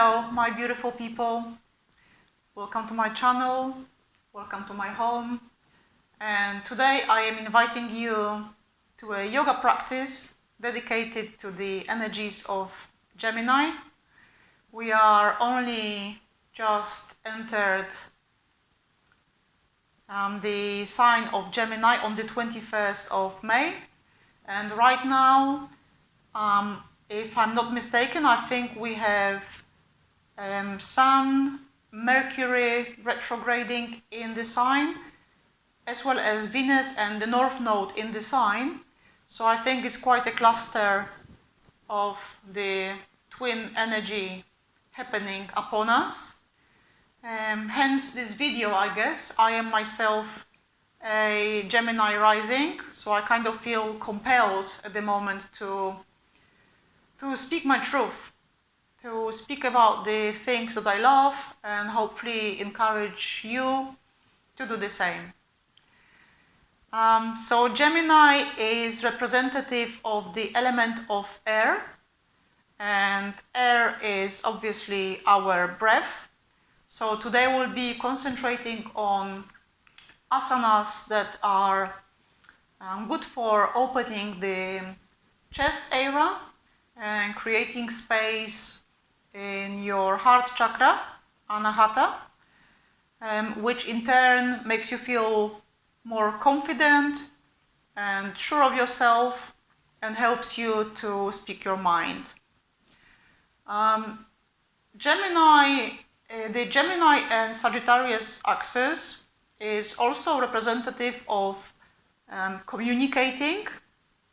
Hello, my beautiful people. Welcome to my channel. Welcome to my home. And today I am inviting you to a yoga practice dedicated to the energies of Gemini. We are only just entered the sign of Gemini on the 21st of May. And right now, if I'm not mistaken, I think we have Sun, Mercury retrograding in the sign, as well as Venus and the North Node in the sign. So I think it's quite a cluster of the twin energy happening upon us. Hence this video, I guess. I am myself a Gemini rising, so I kind of feel compelled at the moment to speak my truth, to speak about the things that I love and hopefully encourage you to do the same. So Gemini is representative of the element of air, and air is obviously our breath. So today we'll be concentrating on asanas that are good for opening the chest area and creating space in your heart chakra, Anahata, which in turn makes you feel more confident and sure of yourself and helps you to speak your mind. The Gemini and Sagittarius axis is also representative of communicating.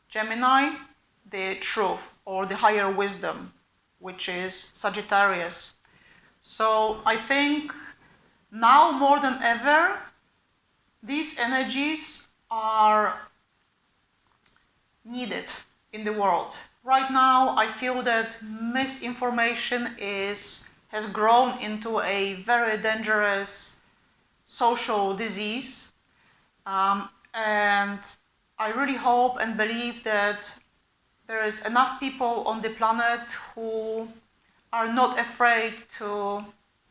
Gemini, the truth or the higher wisdom, which is Sagittarius. So I think now more than ever, these energies are needed in the world. Right now, I feel that misinformation has grown into a very dangerous social disease. And I really hope and believe that there is enough people on the planet who are not afraid to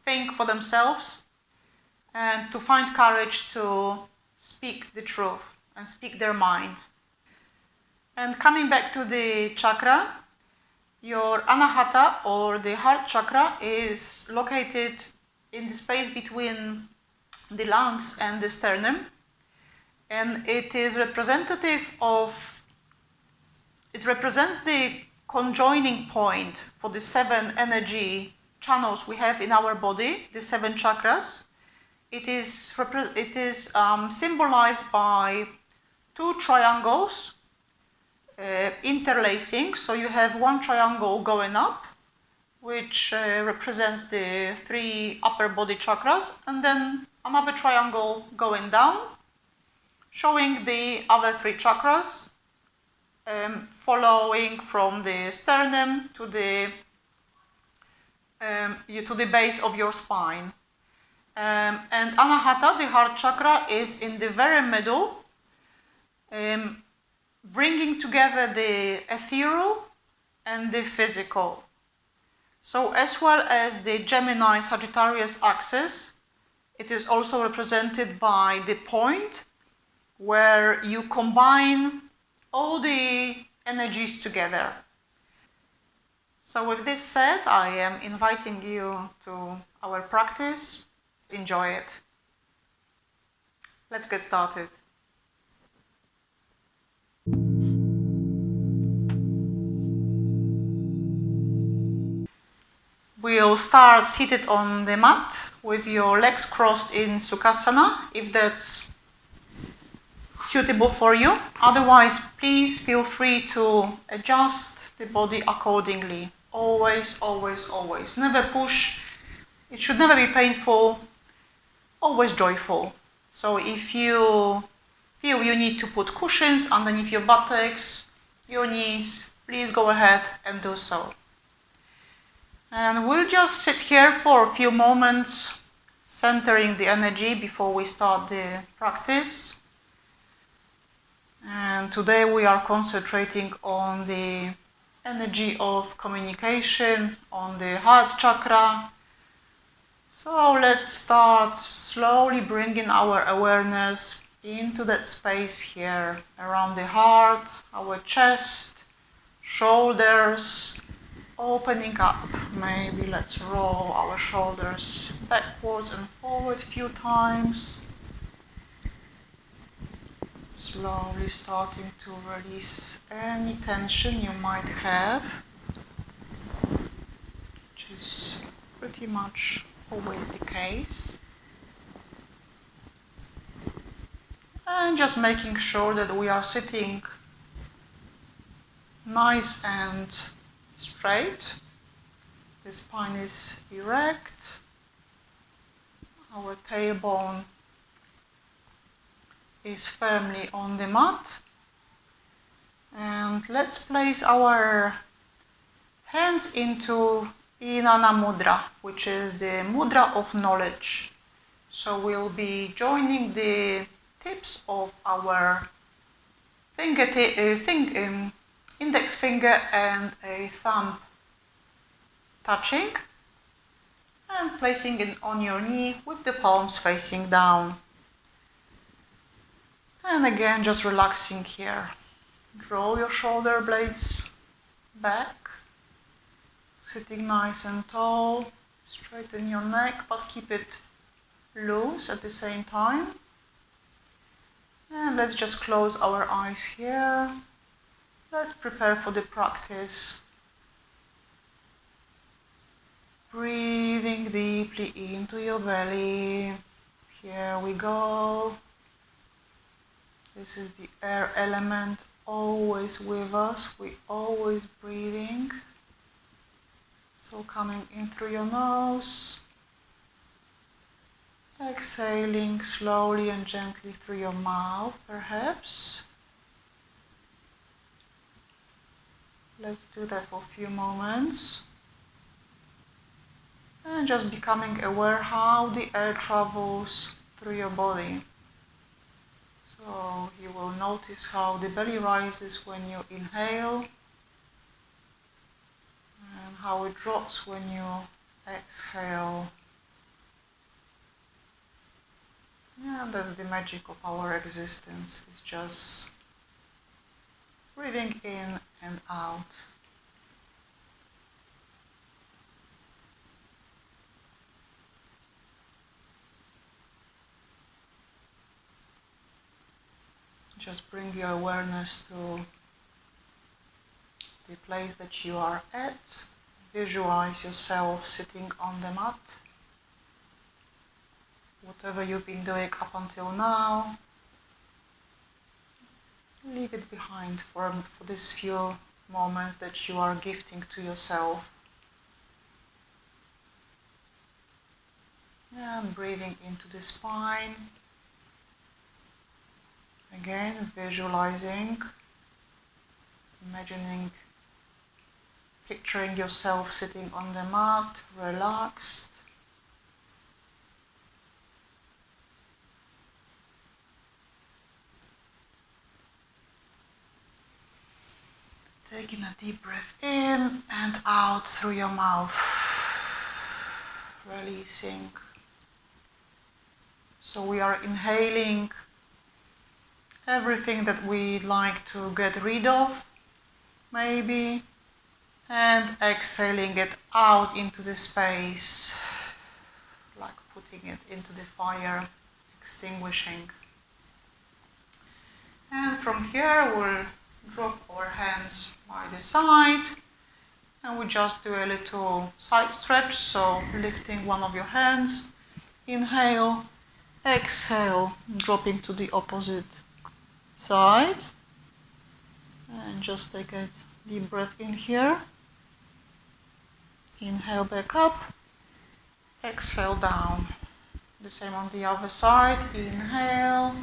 think for themselves and to find courage to speak the truth and speak their mind. And coming back to the chakra, your Anahata or the Heart Chakra is located in the space between the lungs and the sternum, and it is representative of it represents the conjoining point for the 7 energy channels we have in our body, the 7 chakras. It is symbolized by 2 triangles interlacing. So you have one triangle going up, which represents the 3 upper body chakras, and then another triangle going down, showing the other 3 chakras, following from the sternum to the base of your spine. And Anahata, the heart chakra, is in the very middle, bringing together the ethereal and the physical. So as well as the Gemini Sagittarius axis, it is also represented by the point where you combine all the energies together. So with this said, I am inviting you to our practice. Enjoy it. Let's get started. We'll start seated on the mat with your legs crossed in Sukhasana, if that's suitable for you. Otherwise, please feel free to adjust the body accordingly. Always, always, always. Never push. It should never be painful. Always joyful. So if you feel you need to put cushions underneath your buttocks, your knees, please go ahead and do so. And we'll just sit here for a few moments, centering the energy before we start the practice. And today we are concentrating on the energy of communication on the heart chakra. So let's start slowly bringing our awareness into that space here, around the heart, our chest, shoulders, opening up. Maybe let's roll our shoulders backwards and forward a few times. Slowly starting to release any tension you might have, which is pretty much always the case. And just making sure that we are sitting nice and straight. The spine is erect. Our tailbone is firmly on the mat. And let's place our hands into Inanna Mudra, which is the mudra of knowledge. So we'll be joining the tips of our index finger and a thumb touching and placing it on your knee with the palms facing down. And again, just relaxing here. Draw your shoulder blades back, sitting nice and tall. Straighten your neck, but keep it loose at the same time. And let's just close our eyes here. Let's prepare for the practice. Breathing deeply into your belly. Here we go. This is the air element always with us. We're always breathing. So coming in through your nose. Exhaling slowly and gently through your mouth, perhaps. Let's do that for a few moments. And just becoming aware how the air travels through your body. So you will notice how the belly rises when you inhale and how it drops when you exhale. Yeah, that's the magic of our existence. It's just breathing in and out. Just bring your awareness to the place that you are at. Visualize yourself sitting on the mat. Whatever you've been doing up until now, leave it behind for these few moments that you are gifting to yourself. And breathing into the spine. Again, visualizing, imagining, picturing yourself sitting on the mat, relaxed. Taking a deep breath in and out through your mouth, releasing. So we are inhaling everything that we'd like to get rid of, maybe, and exhaling it out into the space, like putting it into the fire, extinguishing. And from here we'll drop our hands by the side and we just do a little side stretch, so lifting one of your hands, inhale, exhale, dropping to the opposite side, and just take a deep breath in here, inhale back up, exhale down. The same on the other side, inhale,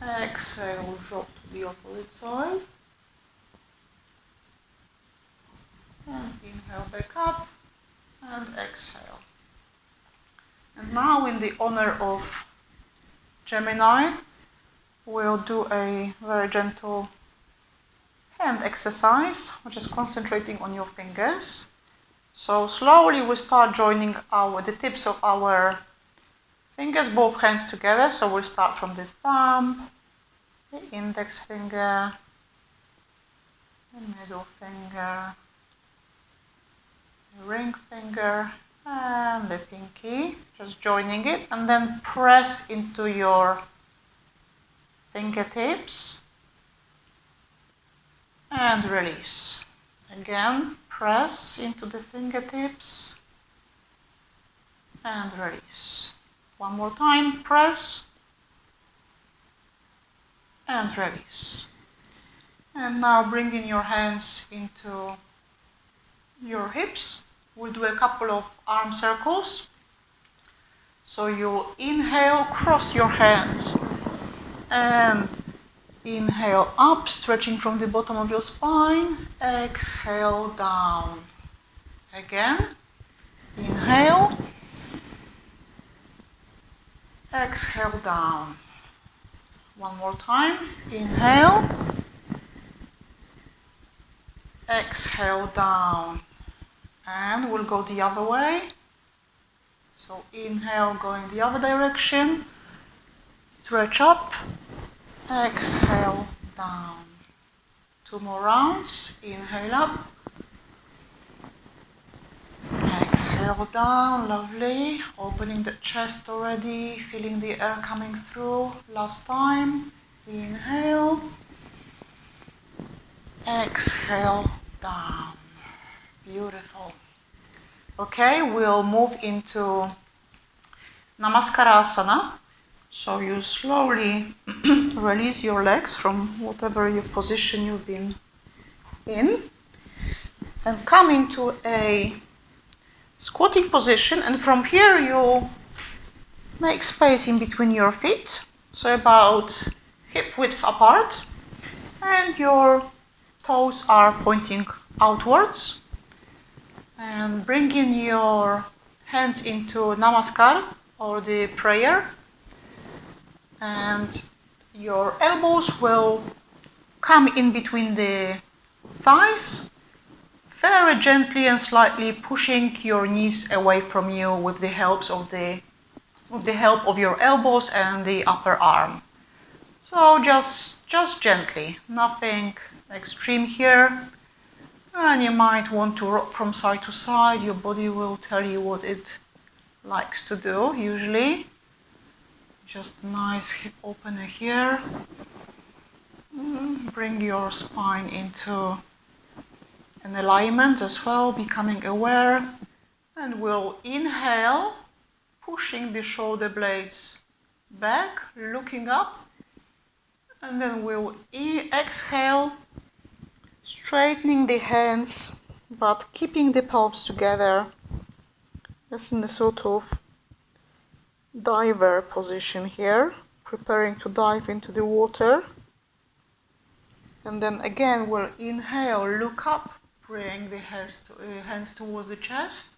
exhale, drop to the opposite side, and inhale back up and exhale. And now, in the honor of Gemini, we'll do a very gentle hand exercise, just concentrating on your fingers. So slowly we start joining the tips of our fingers, both hands together. So we'll start from this thumb, the index finger, the middle finger, the ring finger, and the pinky, just joining it, and then press into your fingertips and release. Again, press into the fingertips and release. One more time, press and release. And now bringing your hands into your hips. We'll do a couple of arm circles. So you inhale, cross your hands and inhale up, stretching from the bottom of your spine. Exhale down. Again, inhale, exhale down. One more time, inhale, exhale down. And we'll go the other way. So inhale, going the other direction. Stretch up, exhale down. 2 more rounds. Inhale up, exhale down. Lovely. Opening the chest already, feeling the air coming through. Last time. Inhale, exhale down. Beautiful. Okay, we'll move into Namaskarasana. So you slowly release your legs from whatever your position you've been in and come into a squatting position, and from here you'll make space in between your feet, so about hip width apart, and your toes are pointing outwards. And bringing your hands into Namaskar or the prayer, and your elbows will come in between the thighs, very gently and slightly pushing your knees away from you with the help of your elbows and the upper arm. So just gently, nothing extreme here. And you might want to rock from side to side. Your body will tell you what it likes to do, usually. Just a nice hip opener here. Bring your spine into an alignment as well, becoming aware. And we'll inhale, pushing the shoulder blades back, looking up. And then we'll exhale, straightening the hands, but keeping the palms together, just in a sort of diver position here, preparing to dive into the water. And then again, we'll inhale, look up, bring the hands towards the chest.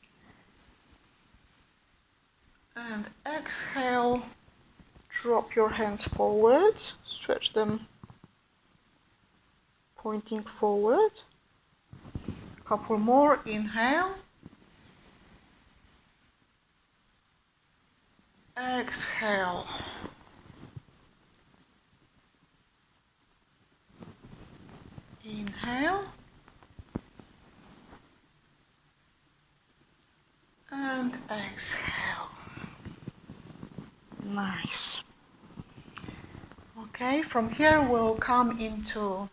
And exhale, drop your hands forward, stretch them pointing forward. Couple more. Inhale, exhale, inhale, and exhale. Nice. Okay, from here we'll come into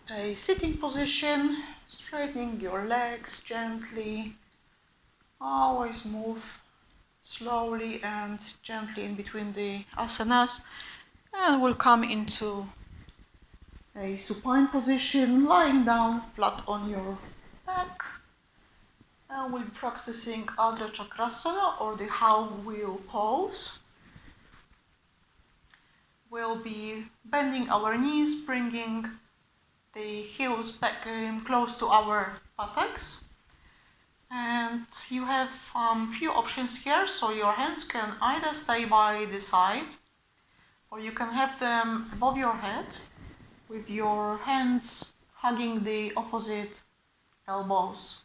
a sitting position, straightening your legs gently. Always move slowly and gently in between the asanas, and we'll come into a supine position, lying down flat on your back. And we'll be practicing Ardha Chakrasana, or the half wheel pose. We'll be bending our knees, bringing the heels back close to our buttocks. And you have few options here, so your hands can either stay by the side, or you can have them above your head. with your hands hugging the opposite elbows.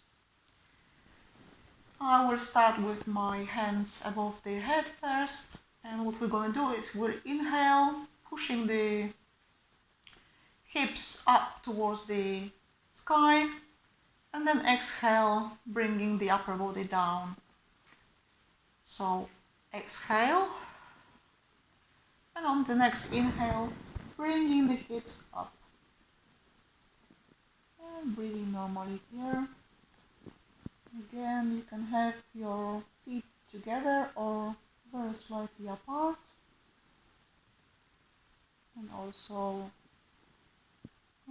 I will start with my hands above the head first, and what we're going to do is we'll inhale, pushing the hips up towards the sky, and then exhale, bringing the upper body down. So exhale, and on the next inhale, bringing the hips up. And breathing normally here. Again, you can have your feet together or very slightly apart. And also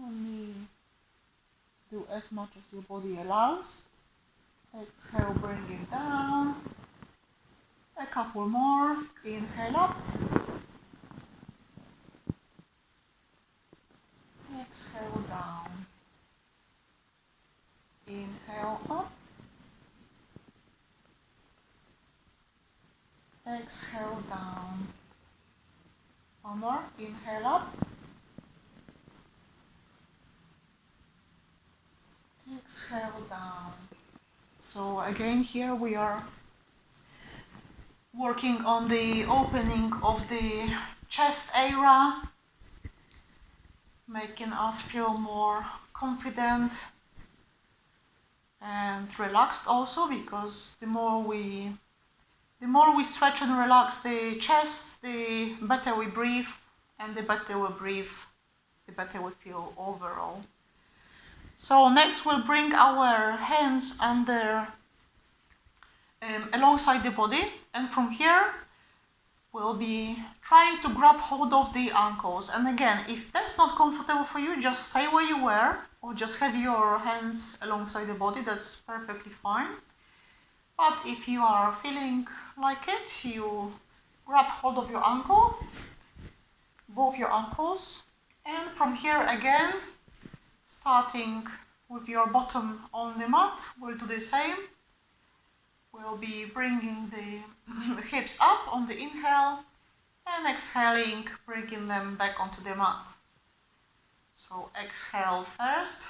only do as much as your body allows. Exhale, bring it down. A couple more. Inhale up. Exhale down. Inhale up. Exhale down. One more. Inhale up. Exhale down. So again, here we are working on the opening of the chest area, making us feel more confident and relaxed also, because the more we stretch and relax the chest, the better we breathe, and the better we breathe, the better we feel overall. So next we'll bring our hands under alongside the body, and from here we'll be trying to grab hold of the ankles. And again, if that's not comfortable for you, just stay where you were, or just have your hands alongside the body, that's perfectly fine. But if you are feeling like it, you grab hold of your ankle, both your ankles, and from here again, starting with your bottom on the mat, we'll do the same. We'll be bringing the hips up on the inhale and exhaling, bringing them back onto the mat. So exhale first,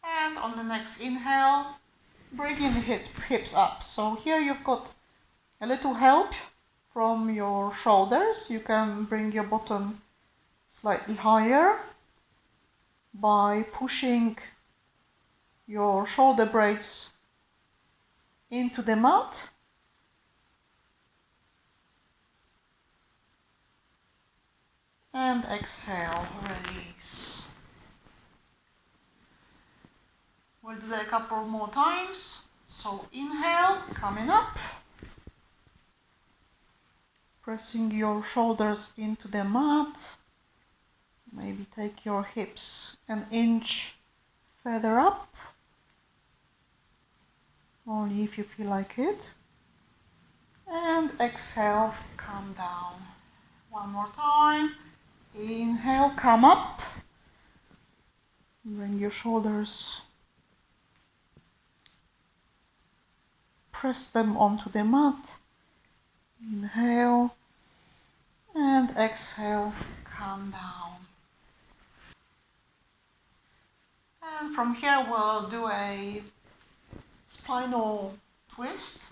and on the next inhale, bringing the hips up. So here you've got a little help from your shoulders. You can bring your bottom slightly higher by pushing your shoulder blades into the mat. And exhale, release. We'll do that a couple more times. So inhale, coming up, pressing your shoulders into the mat. Maybe take your hips an inch further up, only if you feel like it. And exhale, come down. One more time. Inhale, come up. Bring your shoulders, press them onto the mat. Inhale and exhale, come down. And from here we'll do a spinal twist.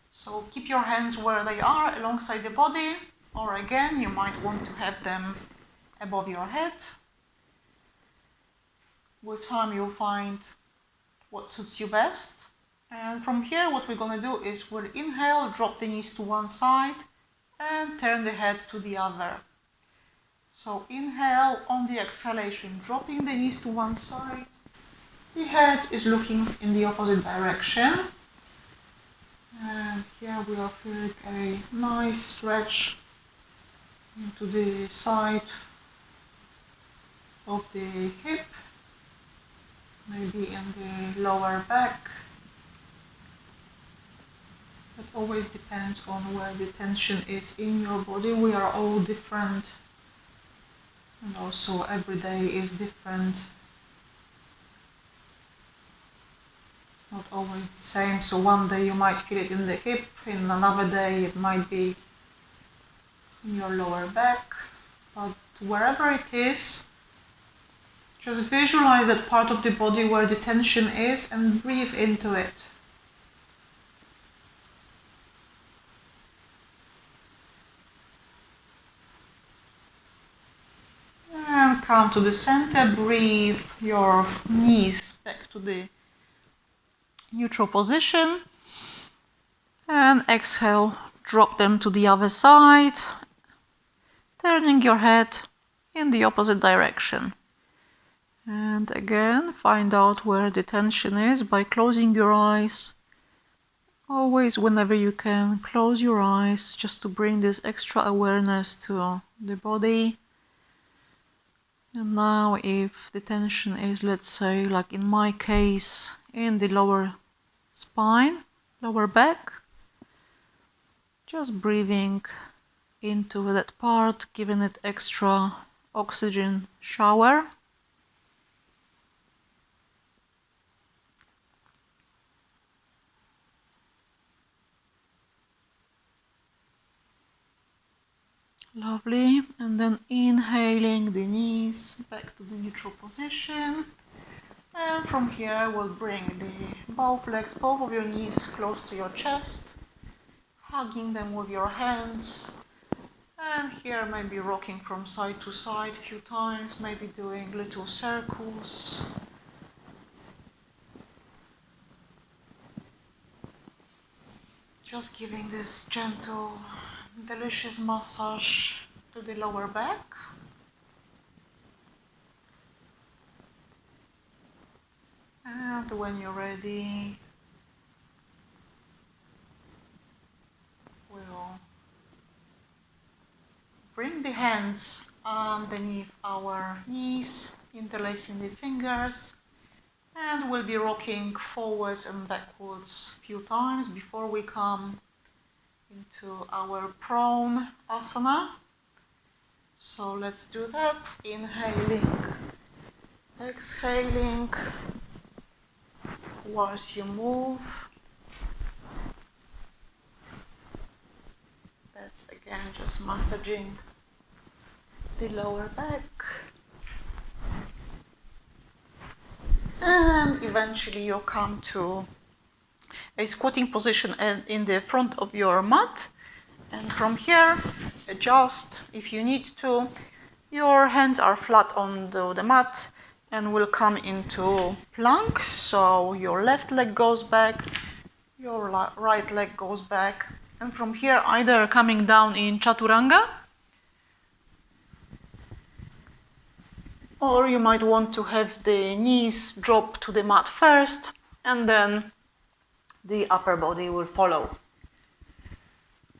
So keep your hands where they are alongside the body, or again you might want to have them above your head. With time you'll find what suits you best. And from here what we're going to do is we'll inhale, drop the knees to one side and turn the head to the other. So inhale, on the exhalation, dropping the knees to one side. The head is looking in the opposite direction. And here we are feeling a nice stretch into the side of the hip, maybe in the lower back. It always depends on where the tension is in your body. We are all different, and also every day is different. It's not always the same, so one day you might feel it in the hip, in another day it might be in your lower back. but wherever it is, just visualize that part of the body where the tension is and breathe into it. And come to the center, breathe your knees back to the neutral position. And exhale, drop them to the other side, turning your head in the opposite direction. And again, find out where the tension is by closing your eyes. Always, whenever you can, close your eyes just to bring this extra awareness to the body. And now, if the tension is, let's say, like in my case, in the lower spine, lower back, just breathing into that part, giving it extra oxygen shower. Lovely. And then inhaling the knees back to the neutral position. And from here we'll bring both legs, both of your knees close to your chest, hugging them with your hands. And here maybe rocking from side to side a few times, maybe doing little circles. Just giving this gentle, delicious massage to the lower back. And when you're ready, we'll bring the hands underneath our knees, interlacing the fingers, and we'll be rocking forwards and backwards a few times before we come into our prone asana. So let's do that. Inhaling, exhaling whilst you move. That's again just massaging the lower back. And eventually you'll come to a squatting position in the front of your mat. And from here, adjust if you need to. Your hands are flat on the mat and will come into plank. So your left leg goes back, your right leg goes back. And from here, either coming down in chaturanga, or you might want to have the knees drop to the mat first, and then the upper body will follow.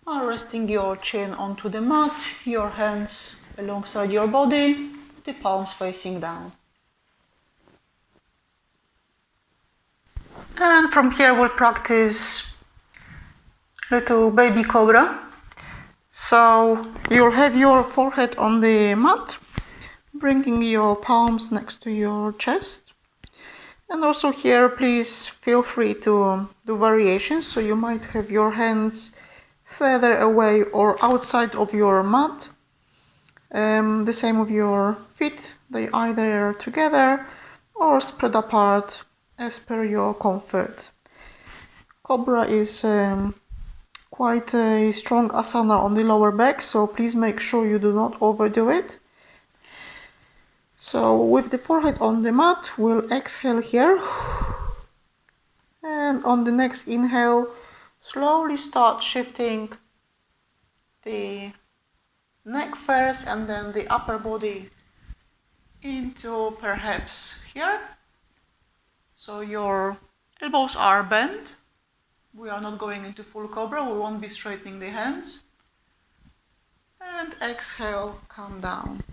Resting your chin onto the mat, your hands alongside your body, the palms facing down. And from here we'll practice little baby cobra. So you'll have your forehead on the mat, bringing your palms next to your chest. And also here, please feel free to do variations. So you might have your hands further away or outside of your mat. The same with your feet. They either together or spread apart as per your comfort. Cobra is quite a strong asana on the lower back, so please make sure you do not overdo it. So with the forehead on the mat, we'll exhale here. And on the next inhale, slowly start shifting the neck first and then the upper body into perhaps here. So your elbows are bent. We are not going into full cobra, we won't be straightening the hands. And exhale, come down.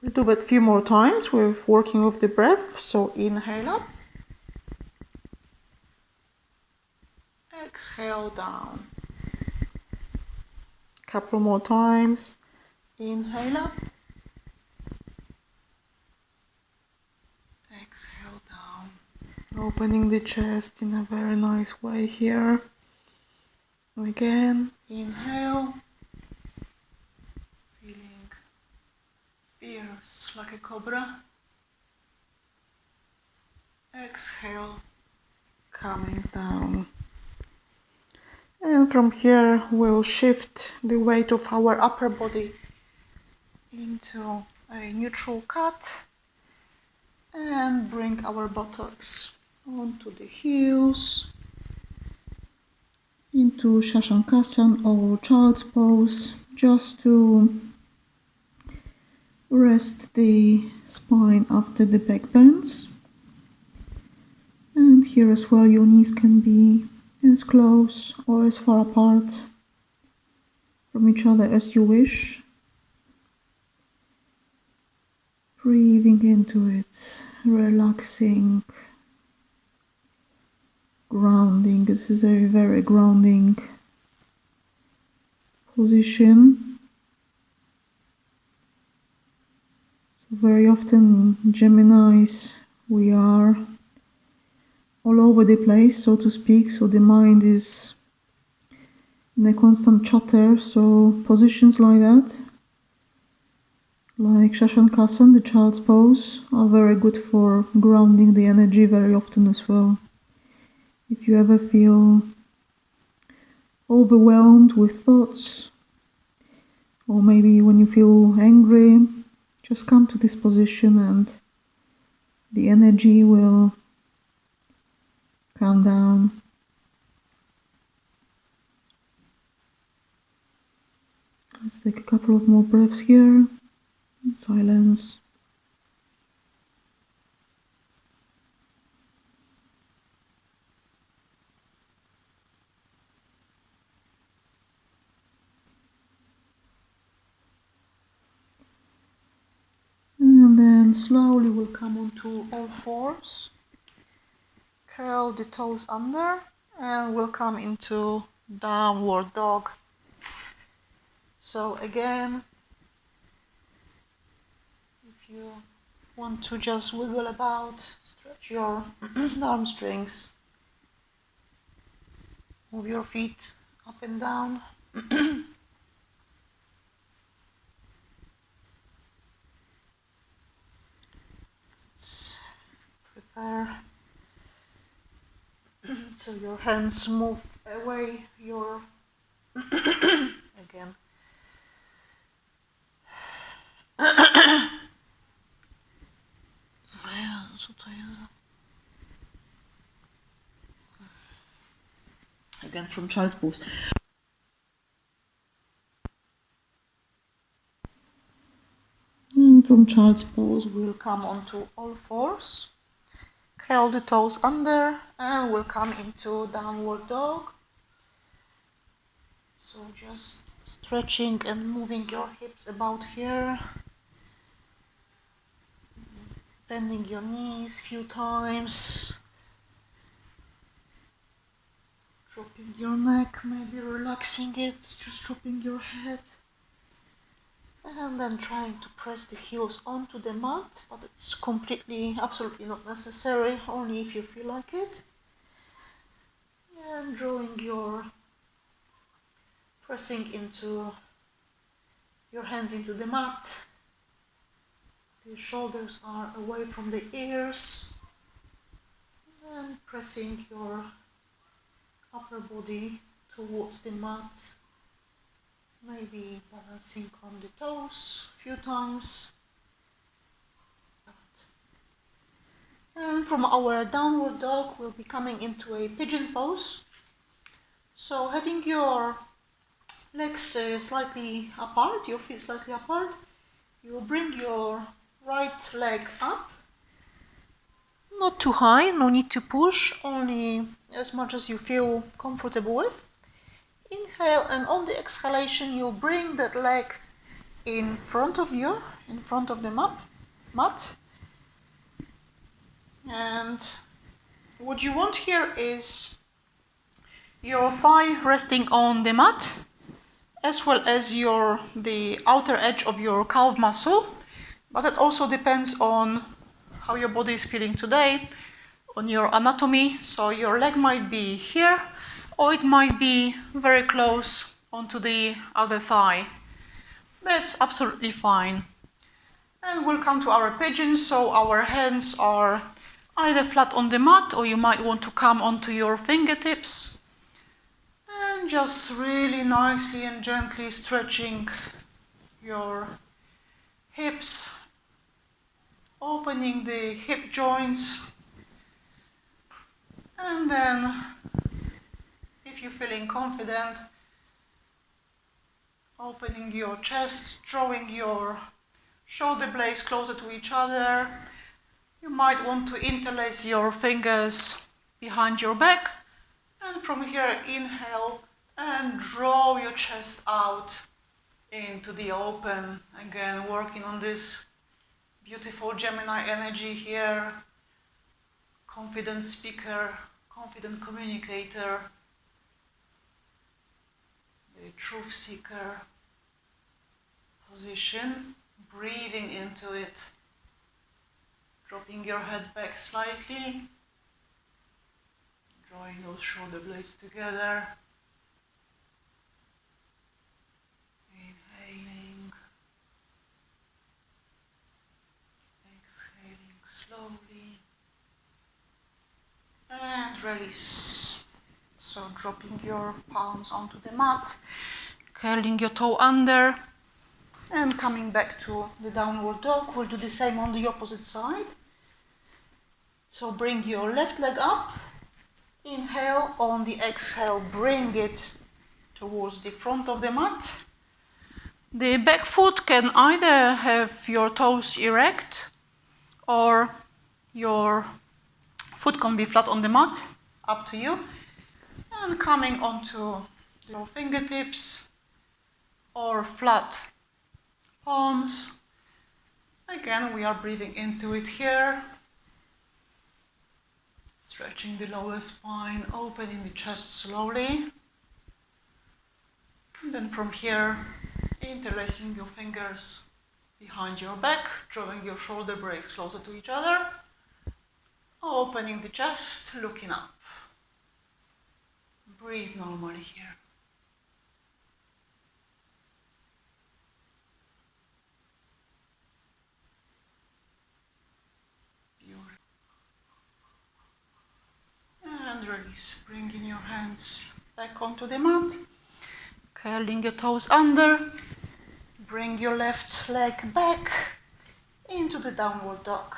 We'll do that a few more times with working with the breath. So inhale up. Exhale down. Couple more times. Inhale up. Exhale down. Opening the chest in a very nice way here. Again, inhale. Feeling ears like a cobra. Exhale, coming down. And from here we'll shift the weight of our upper body into a neutral cut and bring our buttocks onto the heels into Shashankasana or Child's Pose, just to rest the spine after the back bends. And here as well your knees can be as close or as far apart from each other as you wish. Breathing into it, relaxing, grounding. This is a very grounding position. So very often Geminis, we are all over the place, so to speak, so the mind is in a constant chatter. So positions like that, like Shashankasana, the Child's Pose, are very good for grounding the energy very often as well. If you ever feel overwhelmed with thoughts, or maybe when you feel angry, just come to this position and the energy will calm down. Let's take a couple of more breaths here in silence. And then slowly we'll come onto all fours. Curl the toes under and we'll come into downward dog. So again, if you want to just wiggle about, stretch your arm strings, move your feet up and down. Let's prepare. So your hands move away your again. Again from Child's Pose. And from Child's Pose we'll come onto all fours. Curl the toes under and we'll come into downward dog. So just stretching and moving your hips about here. Bending your knees a few times. Dropping your neck, maybe relaxing it, just dropping your head. And then trying to press the heels onto the mat, but it's absolutely not necessary, only if you feel like it. And pressing into your hands into the mat. The shoulders are away from the ears. And pressing your upper body towards the mat. Maybe balancing on the toes a few times. And from our downward dog, we'll be coming into a pigeon pose. So having your legs slightly apart, your feet slightly apart, you'll bring your right leg up. Not too high, no need to push, only as much as you feel comfortable with. Inhale, and on the exhalation you bring that leg in front of you, in front of the mat. And what you want here is your thigh resting on the mat, as well as the outer edge of your calf muscle. But it also depends on how your body is feeling today, on your anatomy. So your leg might be here, or it might be very close onto the other thigh. That's absolutely fine. And we'll come to our pigeon, so our hands are either flat on the mat, or you might want to come onto your fingertips. And just really nicely and gently stretching your hips, opening the hip joints. And then, if you're feeling confident, opening your chest, drawing your shoulder blades closer to each other. You might want to interlace your fingers behind your back. And from here, inhale and draw your chest out into the open. Again, working on this beautiful Gemini energy here. Confident speaker, confident communicator, the truth seeker position. Breathing into it, dropping your head back slightly, drawing those shoulder blades together, inhaling, exhaling slowly, and release. So dropping your palms onto the mat, curling your toe under, and coming back to the downward dog. We'll do the same on the opposite side. So bring your left leg up. Inhale. On the exhale, bring it towards the front of the mat. The back foot can either have your toes erect, or your foot can be flat on the mat. Up to you. And coming onto your fingertips or flat palms. Again, we are breathing into it here. Stretching the lower spine, opening the chest slowly. And then from here, interlacing your fingers behind your back, drawing your shoulder blades closer to each other. Opening the chest, looking up. Breathe normally here. And release, bringing your hands back onto the mat, curling your toes under, bring your left leg back into the downward dog.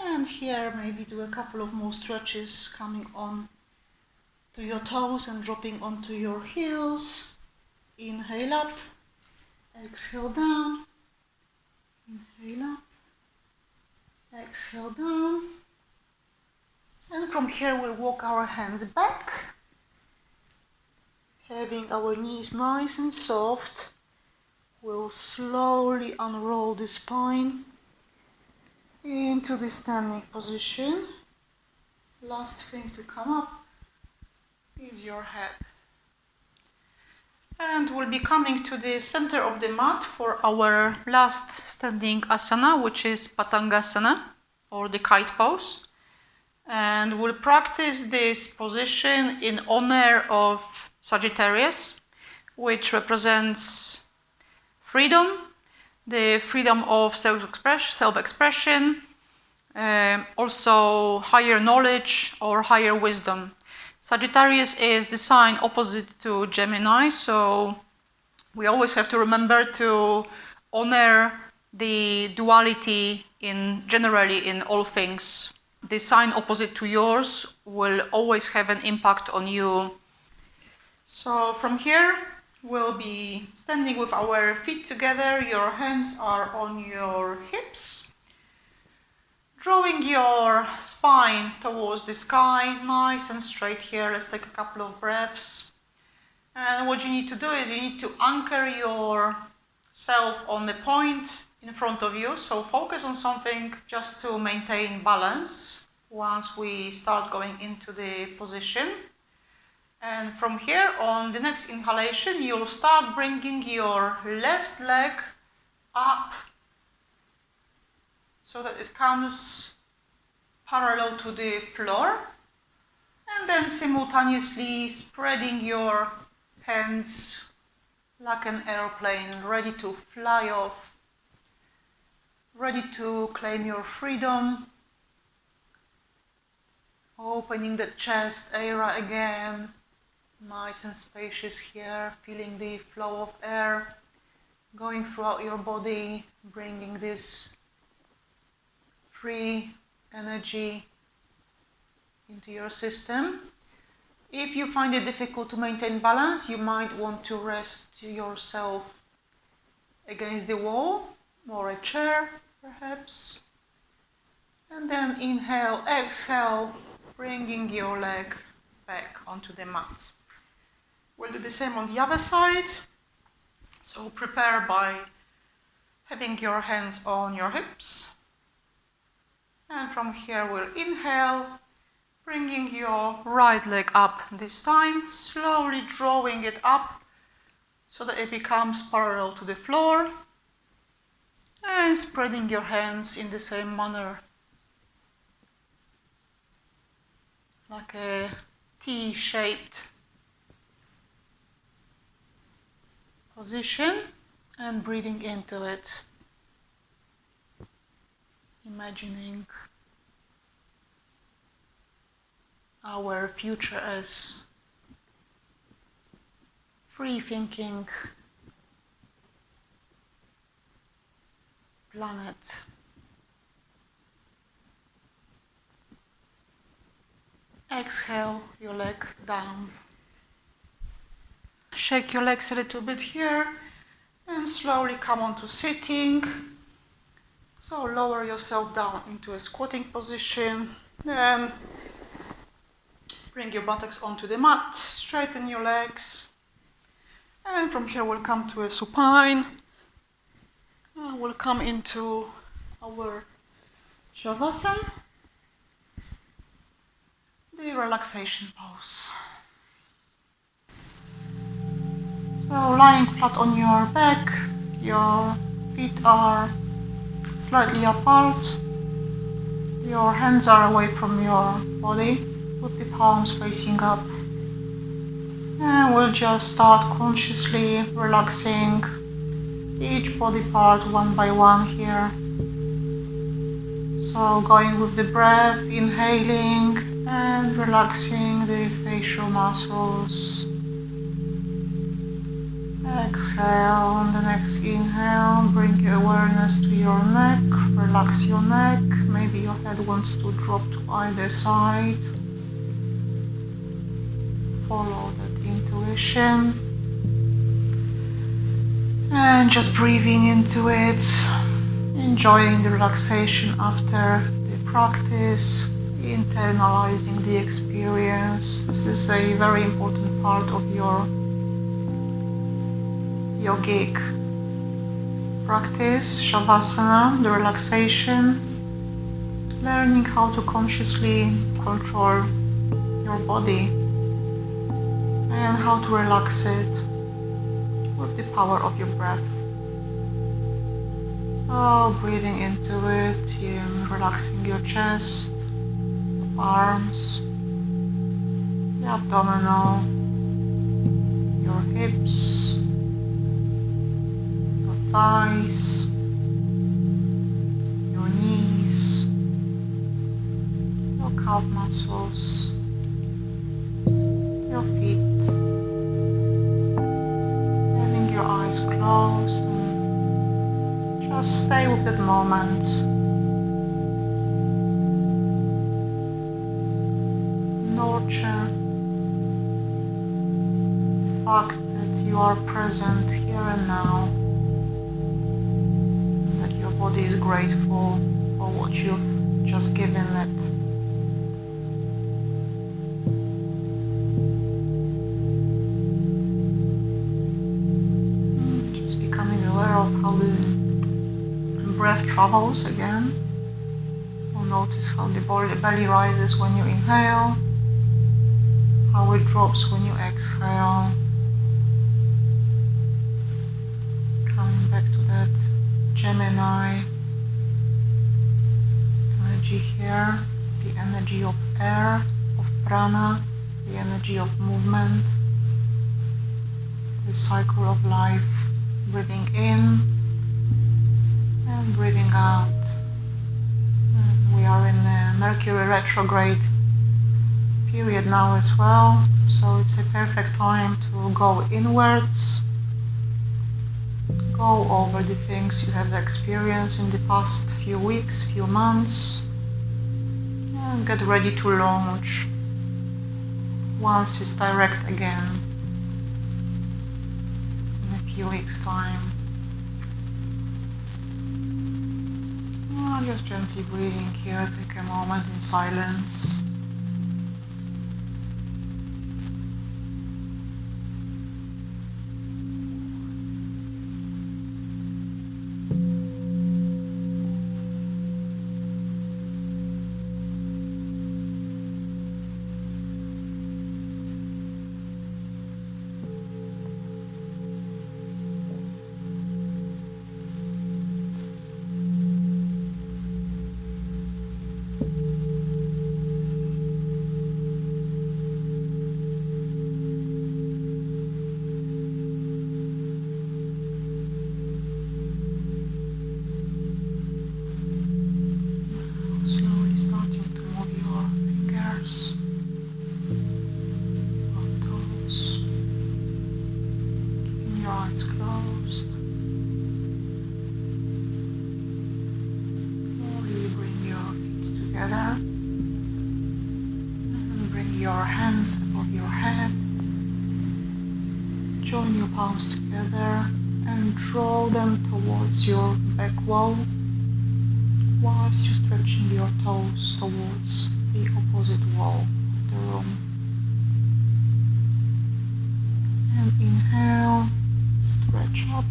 And here maybe do a couple of more stretches, coming on to your toes and dropping onto your heels. Inhale up, exhale down, inhale up, exhale down. And from here we'll walk our hands back, having our knees nice and soft. We'll slowly unroll the spine into the standing position. Last thing to come up is your head. And we'll be coming to the center of the mat for our last standing asana, which is Patangasana, or the kite pose. And we'll practice this position in honor of Sagittarius, which represents freedom, the freedom of self-expression, also higher knowledge or higher wisdom. Sagittarius is the sign opposite to Gemini, so we always have to remember to honor the duality generally in all things. The sign opposite to yours will always have an impact on you. So from here, we'll be standing with our feet together. Your hands are on your hips. Drawing your spine towards the sky, nice and straight here. Let's take a couple of breaths. And what you need to do is you need to anchor yourself on the point in front of you. So focus on something just to maintain balance once we start going into the position. And from here on the next inhalation, you'll start bringing your left leg up so that it comes parallel to the floor. And then simultaneously spreading your hands like an airplane, ready to fly off ready to claim your freedom. Opening the chest area again, nice and spacious here, feeling the flow of air going throughout your body, bringing this free energy into your system. If you find it difficult to maintain balance, you might want to rest yourself against the wall or a chair, perhaps. And then inhale, exhale, bringing your leg back onto the mat. We'll do the same on the other side. So prepare by having your hands on your hips. And from here we'll inhale, bringing your right leg up this time, slowly drawing it up so that it becomes parallel to the floor. And spreading your hands in the same manner, like a T-shaped position, and breathing into it, imagining our future as free thinking planet. Exhale your leg down. Shake your legs a little bit here and slowly come onto sitting. So lower yourself down into a squatting position. Then bring your buttocks onto the mat, straighten your legs. And from here we'll come to a supine. We'll come into our Shavasana, the relaxation pose. So lying flat on your back, your feet are slightly apart, your hands are away from your body, with the palms facing up. And we'll just start consciously relaxing each body part one by one here. So going with the breath, inhaling and relaxing the facial muscles. Exhale, on the next inhale, bring your awareness to your neck, relax your neck, maybe your head wants to drop to either side. Follow that intuition. And just breathing into it, enjoying the relaxation after the practice, internalizing the experience. This is a very important part of your yogic practice, Shavasana, the relaxation, learning how to consciously control your body and how to relax it with the power of your breath. So breathing into it, relaxing your chest, arms, the abdominal, your hips, your thighs, your knees, your calf muscles, your feet. Eyes closed and just stay with that moment. Nurture the fact that you are present here and now, and that your body is grateful for what you've just given it. How the breath travels again. You'll notice how the belly rises when you inhale, how it drops when you exhale. Coming back to that Gemini energy here, the energy of air, of prana, the energy of movement, the cycle of life. Breathing in And breathing out. We are in the Mercury retrograde period now as well, so it's a perfect time to go inwards, go over the things you have experienced in the past few weeks, few months, and get ready to launch once it's direct again in a few weeks' time. Just gently breathing here, take a moment in silence. Your hands above your head, join your palms together and draw them towards your back wall whilst you're stretching your toes towards the opposite wall of the room. And inhale, stretch up.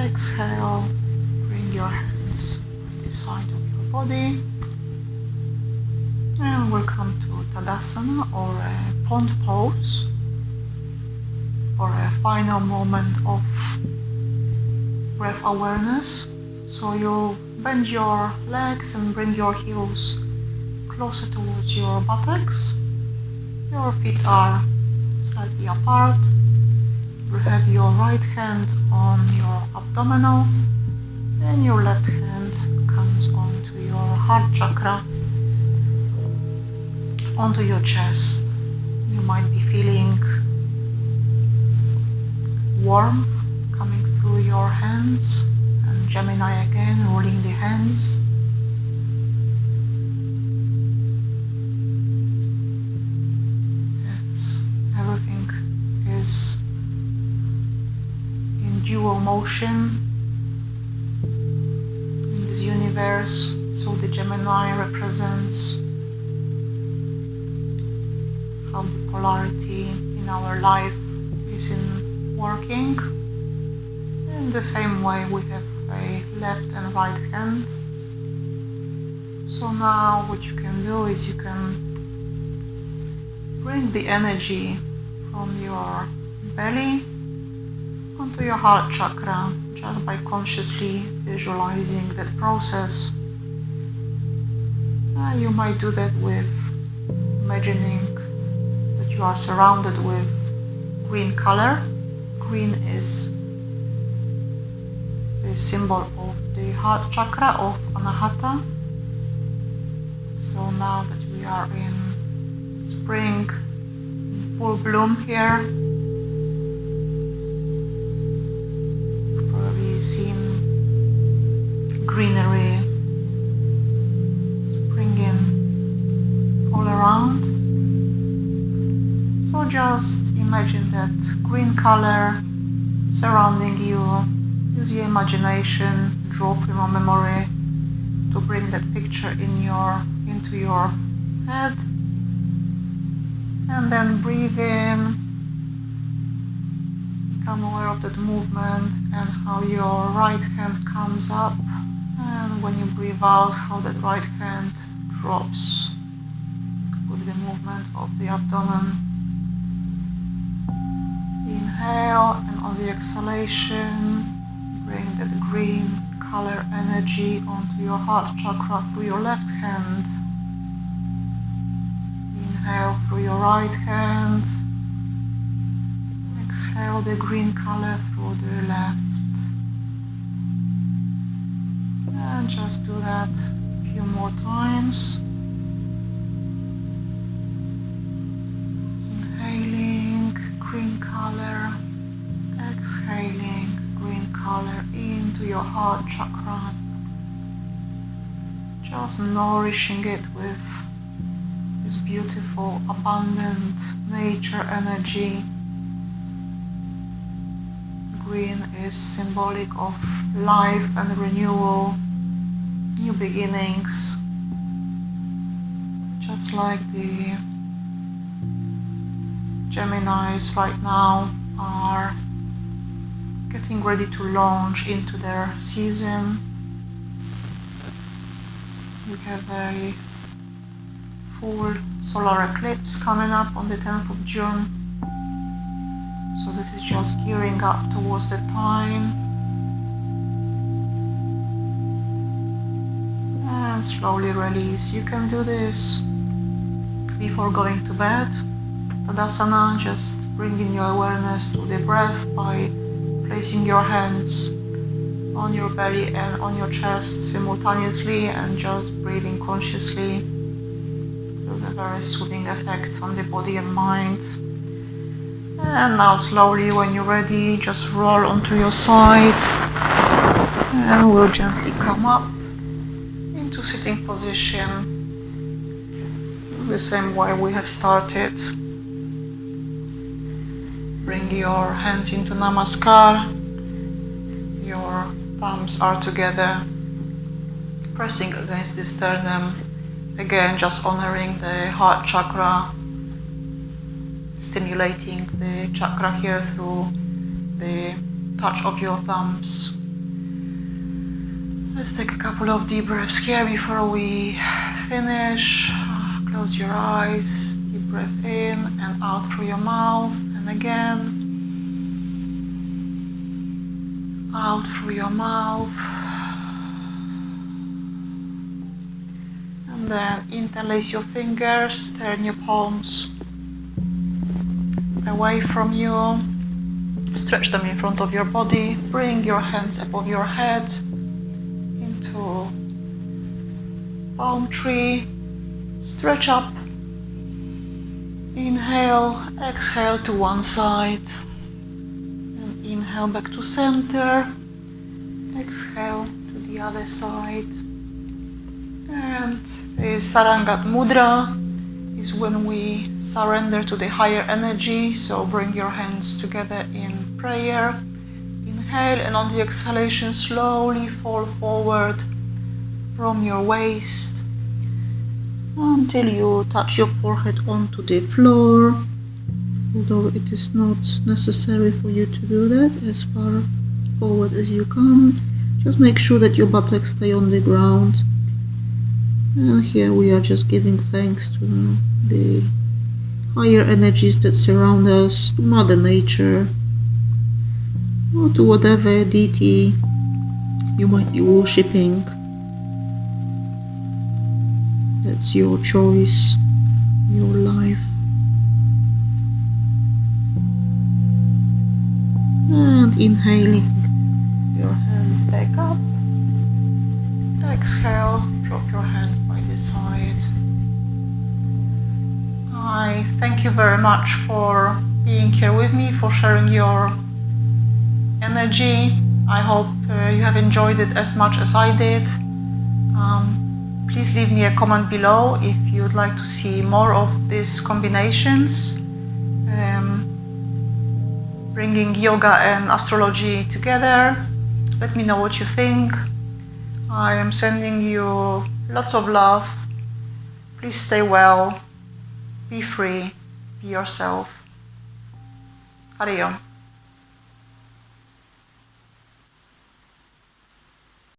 Exhale, bring your hands to the side of your body. And we'll come to Tadasana, or a pond pose, for a final moment of breath awareness. So you bend your legs and bring your heels closer towards your buttocks. Your feet are slightly apart. You have your right hand on your abdominal and your left hand comes onto your heart chakra, onto your chest. You might be feeling warmth coming through your hands, and Gemini again, ruling the hands. Yes, everything is in dual motion in this universe, so the Gemini represents how the polarity in our life is in working. In the same way we have a left and right hand. So now what you can do is you can bring the energy from your belly onto your heart chakra just by consciously visualizing that process. You might do that with imagining that you are surrounded with green color. Green is the symbol of the heart chakra of Anahata. So now that we are in spring, in full bloom here, you've probably seen greenery springing all around. So just imagine that green color surrounding you. Use your imagination, draw from your memory to bring that picture into your head. And then breathe in, become aware of that movement and how your right hand comes up, and when you breathe out, how that right hand drops with the movement of the abdomen. Inhale, and on the exhalation, bring that green color energy onto your heart chakra through your left hand. Inhale through your right hand. Exhale the green color through the left. And just do that a few more times. Inhaling green color, exhaling green color into your heart chakra. Just nourishing it with this beautiful, abundant nature energy. Green is symbolic of life and renewal, new beginnings, just like the Geminis right now are getting ready to launch into their season. We have a full solar eclipse coming up on the 10th of June. So this is just gearing up towards the time. And slowly release. You can do this before going to bed. Tadasana, just bringing your awareness to the breath by placing your hands on your belly and on your chest simultaneously and just breathing consciously to the very soothing effect on the body and mind. And now slowly, when you're ready, just roll onto your side and we'll gently come up into sitting position the same way we have started. Bring your hands into Namaskar. Your thumbs are together, pressing against the sternum. Again, just honoring the heart chakra, stimulating the chakra here through the touch of your thumbs. Let's take a couple of deep breaths here before we finish. Close your eyes, deep breath in and out through your mouth, and again out through your mouth, and then interlace your fingers, turn your palms away from you, stretch them in front of your body, bring your hands above your head into palm tree, stretch up, inhale, exhale to one side, and inhale back to center, exhale to the other side. And the Sarangat Mudra is when we surrender to the higher energy, so bring your hands together in prayer. Inhale, and on the exhalation slowly fall forward from your waist until you touch your forehead onto the floor, although it is not necessary for you to do that. As far forward as you come, just make sure that your buttocks stay on the ground. And here we are just giving thanks to the higher energies that surround us, to Mother Nature, or to whatever deity you might be worshipping. That's your choice, your life. And inhaling, your hands back up. Exhale, drop your hands by the side. I thank you very much for being here with me, for sharing your energy. I hope you have enjoyed it as much as I did. Please leave me a comment below if you'd like to see more of these combinations, bringing yoga and astrology together. Let me know what you think. I am sending you lots of love. Please stay well, be free, be yourself. Hare Om.